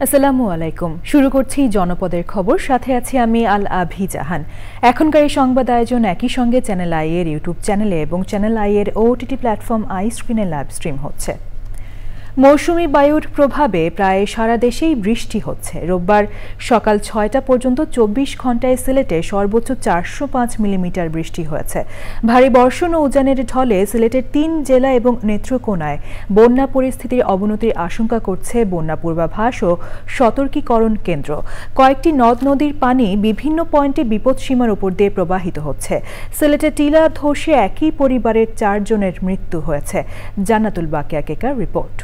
আসসালামু আলাইকুম। শুরু করছি জনপদের খবর, সাথে আছি আমি আল আভি জাহান। এখনকার এই সংবাদ আয়োজন একই সঙ্গে চ্যানেল আই এর ইউটিউব চ্যানেলে এবং চ্যানেল আই এর ওটিটি প্ল্যাটফর্ম আই স্ক্রিনে লাইভ স্ট্রিম হচ্ছে। মৌসুমি বায়ুর প্রভাবে প্রায় সারা দেশেই বৃষ্টি হচ্ছে। রোববার সকাল ৬টা পর্যন্ত ২৪ ঘন্টায় সিলেটে সর্বোচ্চ ৪০৫ মিলিমিটার বৃষ্টি হয়েছে। ভারী বর্ষণ ও উজানের ঢলে সিলেটের ৩ জেলা এবং নেত্রকোনায় বন্যা পরিস্থিতির অবনতির আশঙ্কা করছে বন্যা পূর্বাভাস ও সতর্কীকরণ কেন্দ্র। কয়েকটি নদ নদীর পানি বিভিন্ন পয়েন্টে বিপদসীমার উপর দিয়ে প্রবাহিত হচ্ছে। সিলেটের টিলা ধসে একই পরিবারের ৪ জনের মৃত্যু হয়েছে। জান্নাতুল বাকিয়া কেকার রিপোর্ট।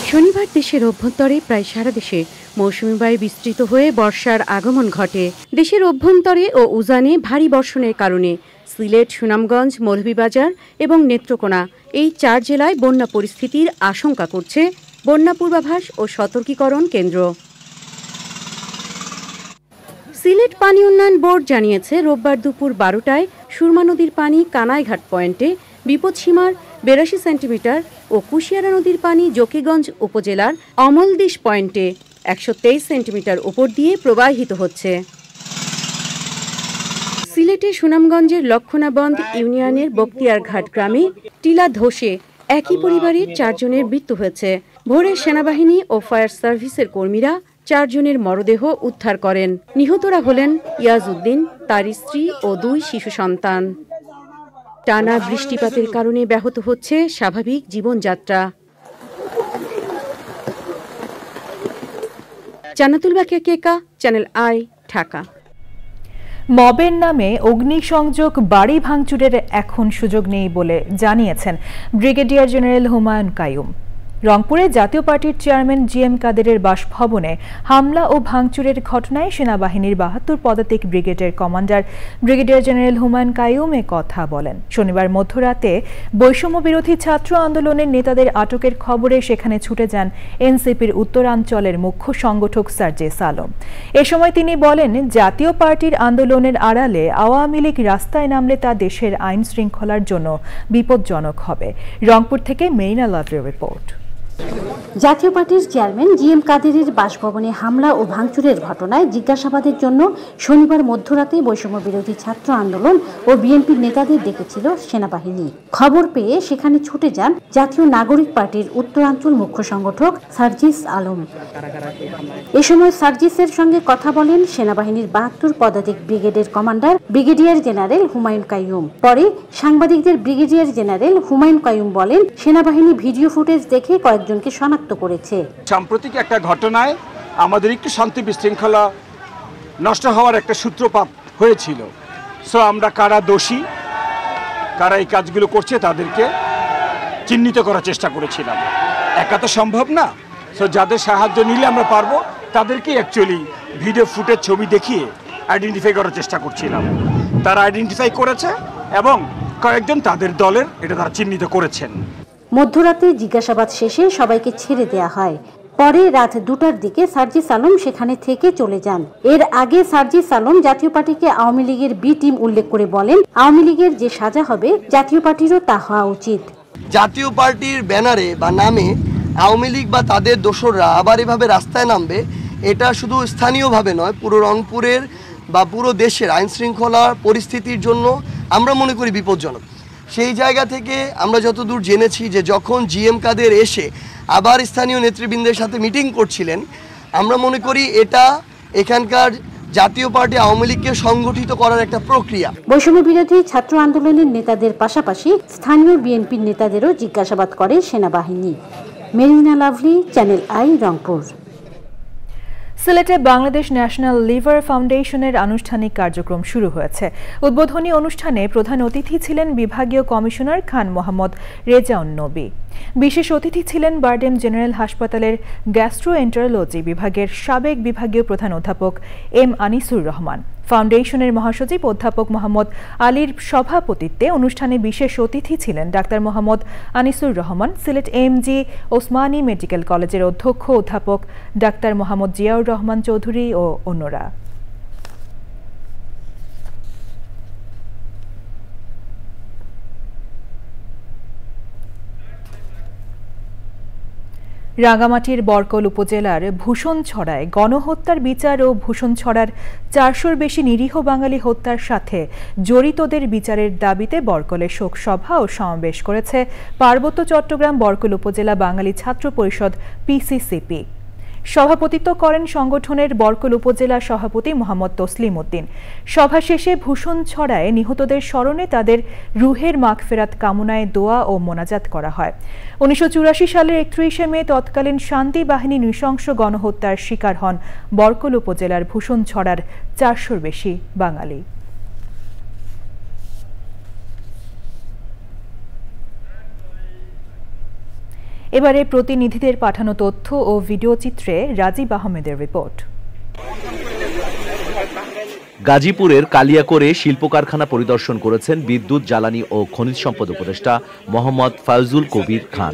শনিবার দেশের অভ্যন্তরে প্রায় সারা দেশে মৌসুমী বায়ু বিস্তৃত হয়ে বর্ষার আগমন ঘটে। দেশের অভ্যন্তরে ও উজানে ভারী বর্ষণের কারণে সিলেট, সুনামগঞ্জ, মৌলভীবাজার এবং নেত্রকোনা এই ৪ জেলায় বন্যা পরিস্থিতির আশঙ্কা করছে বন্যা পূর্বাভাস ও সতর্কীকরণ কেন্দ্র। সিলেট পানি উন্নয়ন বোর্ড জানিয়েছে, রোববার দুপুর ১২টায় সুরমা নদীর পানি কানাইঘাট পয়েন্টে বিপদসীমার ৮২ সেন্টিমিটার ও কুশিয়ারা নদীর পানি জকিগঞ্জ উপজেলার অমলদিশ পয়েন্টে ১২৩ সেন্টিমিটার উপর দিয়ে প্রবাহিত হচ্ছে। সিলেটে সুনামগঞ্জের লক্ষণাবন্দ ইউনিয়নের বক্তিয়ারঘাট গ্রামে টিলা ধসে একই পরিবারের ৪ জনের মৃত্যু হয়েছে। ভোরে সেনাবাহিনী ও ফায়ার সার্ভিসের কর্মীরা ৪ জনের মরদেহ উদ্ধার করেন। নিহতরা হলেন ইয়াজউদ্দিন, তার স্ত্রী ও ২ শিশু সন্তান। টানা বৃষ্টিপাতের কারণে ব্যাহত হচ্ছে স্বাভাবিক জীবনযাত্রা। জান্নাতুল বাকিয়া কেকা, চ্যানেল আই, ঢাকা। মবের নামে অগ্নিসংযোগ, বাড়ি ভাঙচুরের এখন সুযোগ নেই বলে জানিয়েছেন ব্রিগেডিয়ার জেনারেল হুমায়ুন কাইয়ুম। রংপুরে জাতীয় পার্টির চেয়ারম্যান জিএম কাদেরের বাসভবনে হামলা ও ভাঙচুরের ঘটনায় সেনাবাহিনীর ৭২ পদাতিক ব্রিগেডের commander brigadier general Humayun Kaiyum এ কথা বলেন। শনিবার মধ্যরাতে বৈষম্য বিরোধী ছাত্র আন্দোলনের নেতাদের আটকের খবরে সেখানে ছুটে যান এনসিপির উত্তরাঞ্চলের মুখ্য সংগঠক সার্জিস আলম। এ সময় তিনি বলেন, জাতীয় পার্টির আন্দোলনের আড়ালে আওয়ামী লীগ রাস্তায় নামলে তা দেশের আইন শৃঙ্খলার জন্য বিপজ্জনক হবে। রংপুর থেকে মেরিনা লাভলির রিপোর্ট। জাতীয় পার্টির চেয়ারম্যান জিএম কাদেরের বাসভবনে হামলা ও ভাঙচুরের ঘটনায় জিজ্ঞাসাবাদের জন্য শনিবার মধ্যরাতে বৈষম্য বিরোধী ছাত্র আন্দোলন ও বিএনপির নেতাদের ডেকেছিল সেনাবাহিনী। খবর পেয়ে সেখানে ছুটে যান জাতীয় নাগরিক পার্টির উত্তরাঞ্চল মুখ্য সংগঠক সার্জিস আলম। এ সময় সার্জিসের সঙ্গে কথা বলেন সেনাবাহিনীর ৭২ পদাতিক ব্রিগেডের commander brigadier general Humayun Kaiyum. পরে সাংবাদিকদের ব্রিগেডিয়ার জেনারেল হুমায়ুন কাইয়ুম বলেন, সেনাবাহিনী ভিডিও ফুটেজ দেখে কয়েকজনকে শনাক্ত করেছে। সাম্প্রতিক একটা ঘটনায় আমাদের একটু শান্তি বিশৃঙ্খলা নষ্ট হওয়ার একটা সূত্রপাত হয়েছিল। সো আমরা কারা দোষী, কারা এই কাজগুলো করছে তাদেরকে চিহ্নিত করার চেষ্টা করেছিলাম। একা তো সম্ভব না। সো যাদের সাহায্য নিলে আমরা পারবো তাদেরকে অ্যাকচুয়ালি ভিডিও ফুটেজ ছবি দেখিয়ে আইডেন্টিফাই করার চেষ্টা করছিলাম। তারা আইডেন্টিফাই করেছে এবং কয়েকজন তাদের দলের এটা তারা চিহ্নিত করেছেন। মধ্যরাতে জিজ্ঞাসাবাদ শেষে সবাইকে ছেড়ে দেয়া হয়। পরে রাত ২টার দিকে সার্জিস আলম সেখানে থেকে চলে যান। এর আগে সার্জিস আলম জাতীয় পার্টিকে আওয়ামী লীগের বি টিম উল্লেখ করে বলেন, আওয়ামী লীগের যে সাজা হবে জাতীয় পার্টিরও তা হওয়া উচিত। জাতীয় পার্টির ব্যানারে বা নামে আওয়ামী লীগ বা তাদের দোসররা আবার এভাবে রাস্তায় নামবে, এটা শুধু স্থানীয়ভাবে নয়, পুরো রংপুরের বা পুরো দেশের আইন শৃঙ্খলার পরিস্থিতির জন্য আমরা মনে করি বিপজ্জনক। সেই জায়গা থেকে আমরা যতদূর জেনেছি যে যখন জিএম কাদের এসে আবার স্থানীয় নেতৃবৃন্দের সাথে মিটিং করছিলেন, আমরা মনে করি এটা এখানকার জাতীয় পার্টি আওয়ামী লীগকে সংগঠিত করার একটা প্রক্রিয়া। বৈষম্য বিরোধী ছাত্র আন্দোলনের নেতাদের পাশাপাশি স্থানীয় বিএনপির নেতাদেরও জিজ্ঞাসাবাদ করে সেনাবাহিনী। Marina lovely, channel I, Rangpur. সিলেটে বাংলাদেশ ন্যাশনাল লিভার ফাউন্ডেশনের আনুষ্ঠানিক কার্যক্রম শুরু হয়েছে। উদ্বোধনী অনুষ্ঠানে প্রধান অতিথি ছিলেন বিভাগীয় কমিশনার খান মোহাম্মদ রেজাউন নবী। বিশেষ অতিথি ছিলেন বারডেম জেনারেল হাসপাতালের গ্যাস্ট্রোএন্টারোলজি বিভাগের সাবেক বিভাগীয় প্রধান অধ্যাপক এম আনিসুর রহমান। ফাউন্ডেশনের মহাসচিব অধ্যাপক মোহাম্মদ আলীর সভাপতিত্বে অনুষ্ঠানে বিশেষ অতিথি ছিলেন doctor Mohammad Anisur Rahman, Sylhet MG Osmani medical কলেজের অধ্যক্ষ অধ্যাপক ডাক্তার মোহাম্মদ জিয়াউর রহমান চৌধুরী ও অন্যরা। রাঙ্গামাটির বরকল উপজেলার ভূষণছড়ায় গণহত্যার বিচার ও ভূষণছড়ার ৪০০-র বেশি নিরীহ বাঙালি হত্যার সাথে জড়িতদের বিচারের দাবিতে বরকলে শোকসভা ও সমাবেশ করেছে পার্বত্য চট্টগ্রাম বরকল উপজেলা বাঙালি ছাত্র পরিষদ পিসিসিপি। সভাপতিত্ব করেন সংগঠনের বরকল উপজেলা সভাপতি মোহাম্মদ তসলিম উদ্দিন। সভা শেষে ভূষণছড়ায় নিহতদের স্মরণে তাদের রুহের মাগফিরাত কামনায় দোয়া ও মোনাজাত করা হয়। ১৯৮৪ সালের ৩১শে মে তৎকালীন শান্তি বাহিনী নৃশংস গণহত্যার শিকার হন বরকল উপজেলার ভূষণছড়ার ৪০০-র বেশি বাঙালি। এবারে প্রতিনিধিদের পাঠানো তথ্য ও ভিডিও চিত্রে রাজীব আহমেদের রিপোর্ট। গাজীপুরের কালিয়াকোরে শিল্প কারখানা পরিদর্শন করেছেন বিদ্যুৎ, জ্বালানি ও খনিজ সম্পদ উপদেষ্টা মোহাম্মদ ফায়জুল কবির খান।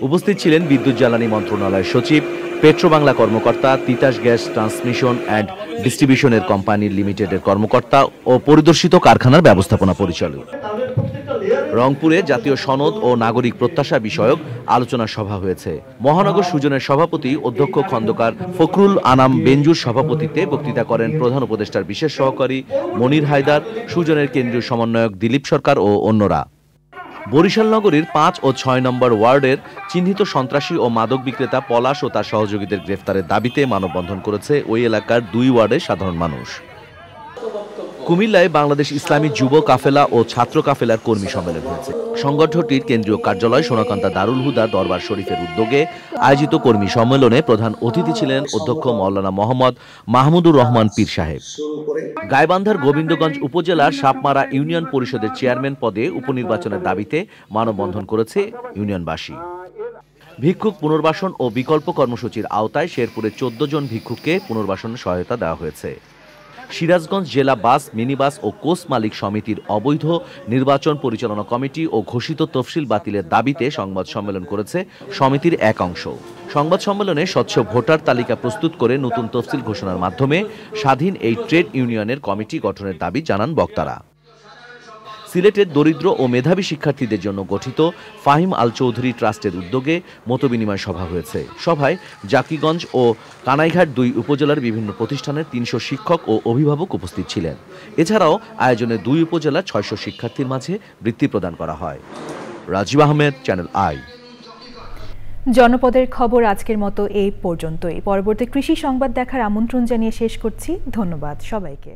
উপস্থিত ছিলেন বিদ্যুৎ জ্বালানি মন্ত্রণালয়ের সচিব, পেট্রোবাংলা কর্মকর্তা, তিতাস গ্যাস ট্রান্সমিশন অ্যান্ড ডিস্ট্রিবিউশনের কোম্পানি লিমিটেডের কর্মকর্তা ও পরিদর্শিত কারখানার ব্যবস্থাপনা পরিচালক। রংপুরে জাতীয় সনদ ও নাগরিক প্রত্যাশা বিষয়ক আলোচনা সভা হয়েছে। মহানগর সুজনের সভাপতি অধ্যক্ষ খন্দকার ফখরুল আনাম বেঞ্জুর সভাপতিত্বে বক্তৃতা করেন প্রধান উপদেষ্টার বিশেষ সহকারী মনির হায়দার, সুজনের কেন্দ্রীয় সমন্বয়ক দিলীপ সরকার ও অন্যরা। বরিশাল নগরীর ৫ ও ৬ নম্বর ওয়ার্ডের চিহ্নিত সন্ত্রাসী ও মাদক বিক্রেতা পলাশ ও তার সহযোগীদের গ্রেফতারের দাবিতে মানববন্ধন করেছে ওই এলাকার ২ ওয়ার্ডের সাধারণ মানুষ। কুমিল্লায় বাংলাদেশ ইসলামী যুব কাফেলা ও ছাত্র কাফেলার কর্মী সম্মেলন হয়েছে। সংগঠনটির কেন্দ্রীয় কার্যালয় সোনাকান্তা দারুল হুদা দরবার শরীফের উদ্যোগে আয়োজিত কর্মী সম্মেলনে প্রধান অতিথি ছিলেন অধ্যক্ষ মাওলানা মোহাম্মদ মাহমুদুর রহমান পীর সাহেব। গাইবান্ধার গোবিন্দগঞ্জ উপজেলার সাপমারা ইউনিয়ন পরিষদের চেয়ারম্যান পদে উপনির্বাচনের দাবিতে মানববন্ধন করেছে ইউনিয়নবাসী। ভিক্ষুক পুনর্বাসন ও বিকল্প কর্মসূচির আওতায় শেরপুরে ১৪ জন ভিক্ষুককে পুনর্বাসনের সহায়তা দেওয়া হয়েছে। সিরাজগঞ্জ জেলা বাস, মিনিবাস ও কোচ মালিক সমিতির অবৈধ নির্বাচন পরিচালনা কমিটি ও ঘোষিত তফসিল বাতিলের দাবিতে সংবাদ সম্মেলন করেছে সমিতির এক অংশ। সংবাদ সম্মেলনে স্বচ্ছ ভোটার তালিকা প্রস্তুত করে নতুন তফসিল ঘোষণার মাধ্যমে স্বাধীন এই ট্রেড ইউনিয়নের কমিটি গঠনের দাবি জানান বক্তারা। সিলেটের দরিদ্র ও মেধাবী শিক্ষার্থীদের জন্য গঠিত ফাহিম আল চৌধুরী ট্রাস্টের উদ্যোগে মতবিনিময় সভা হয়েছে। সভায় জাকিগঞ্জ ও কানাইঘাট ২ উপজেলার বিভিন্ন প্রতিষ্ঠানের ৩০০ শিক্ষক ও অভিভাবক উপস্থিত ছিলেন। এছাড়াও আয়োজনে ২ উপজেলার ৬০০ শিক্ষার্থীর মাঝে বৃত্তি প্রদান করা হয়। Rajib Ahmed, channel I. জনপদের খবর আজকের মতো এই পর্যন্তই। পরবর্তী কৃষি সংবাদ দেখার আমন্ত্রণ জানিয়ে শেষ করছি। ধন্যবাদ সবাইকে।